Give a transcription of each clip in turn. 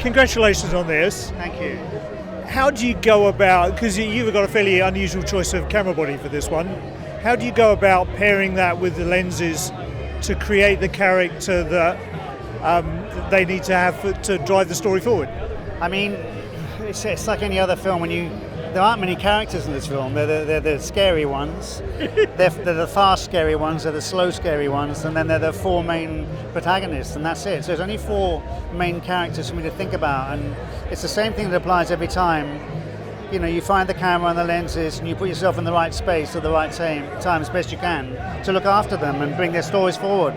congratulations on this. Thank you. How do you go about, because you've got a fairly unusual choice of camera body for this one, how do you go about pairing that with the lenses to create the character that they need to have to drive the story forward? I mean, it's like any other film. There aren't many characters in this film. They're the scary ones. they're the fast scary ones. They're the slow scary ones, and then they're the four main protagonists, and that's it. So there's only four main characters for me to think about, and it's the same thing that applies every time. You know, you find the camera and the lenses, and you put yourself in the right space at the right time as best you can to look after them and bring their stories forward.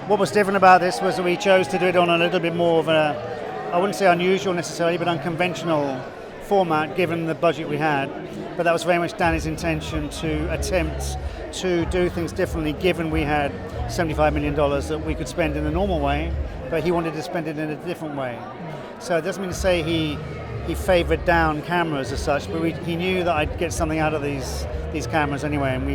What was different about this was that we chose to do it on a little bit more of I wouldn't say unusual necessarily, but unconventional format given the budget we had. But that was very much Danny's intention, to attempt to do things differently given we had $75 million that we could spend in a normal way, but he wanted to spend it in a different way. So it doesn't mean to say he favoured down cameras as such, but he knew that I'd get something out of these cameras anyway, and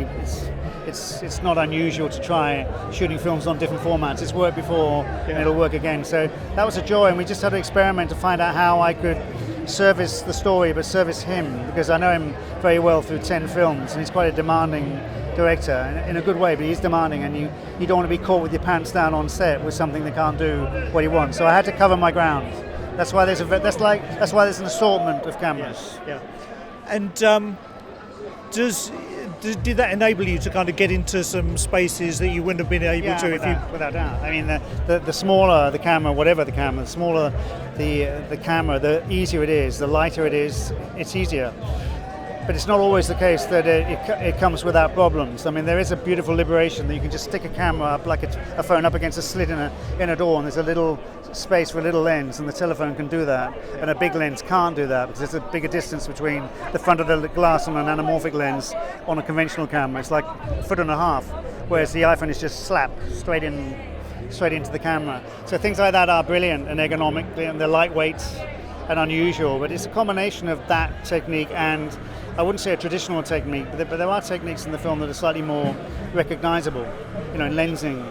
it's not unusual to try shooting films on different formats. It's worked before, and it'll work again. So that was a joy, and we just had to experiment to find out how I could service the story, but service him, because I know him very well through 10 films, and he's quite a demanding director, in a good way, but he's demanding, and you don't want to be caught with your pants down on set with something that can't do what he wants. So I had to cover my ground. That's why there's an assortment of cameras. Yeah. And did that enable you to kind of get into some spaces that you wouldn't have been able to without doubt. I mean, the smaller the camera, whatever the camera, the smaller the camera, the easier it is, the lighter it is, it's easier. But it's not always the case that it comes without problems. I mean, there is a beautiful liberation that you can just stick a camera up like a phone up against a slit in a door, and there's a little space for a little lens, and the telephone can do that. And a big lens can't do that because there's a bigger distance between the front of the glass and an anamorphic lens on a conventional camera. It's like a foot and a half, whereas the iPhone is just slap straight into the camera. So things like that are brilliant and ergonomic, and they're lightweight and unusual, but it's a combination of that technique and, I wouldn't say a traditional technique, but there are techniques in the film that are slightly more recognizable, you know, in lensing,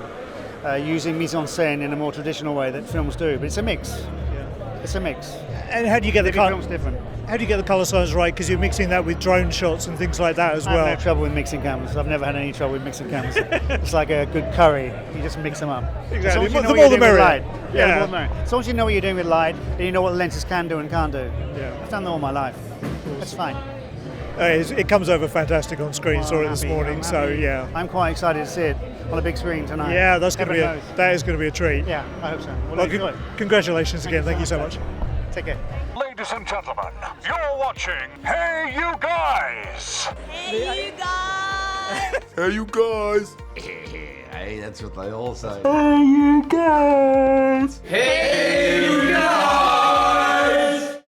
using mise-en-scène in a more traditional way that films do, but it's a mix. Yeah. It's a mix. And how do you get the film's different? How do you get the colour size right? Because you're mixing that with drone shots and things like that as well. I have no trouble with mixing cameras. I've never had any trouble with mixing cameras. It's like a good curry. You just mix them up. Exactly. The more the merrier. Yeah, the more the merrier. As long as you know what you're doing with light, and you know what the lenses can do and can't do. Yeah. I've done that all my life. That's fine. It comes over fantastic on screen. Saw it this morning, so yeah. I'm quite excited to see it on a big screen tonight. Yeah, that is going to be a treat. Yeah, I hope so. Well, congratulations again. Thank you so much. Take care. Ladies and gentlemen, you're watching Hey You Guys! Hey you guys! Hey you guys! Hey, that's what they all say. Hey you guys! Hey you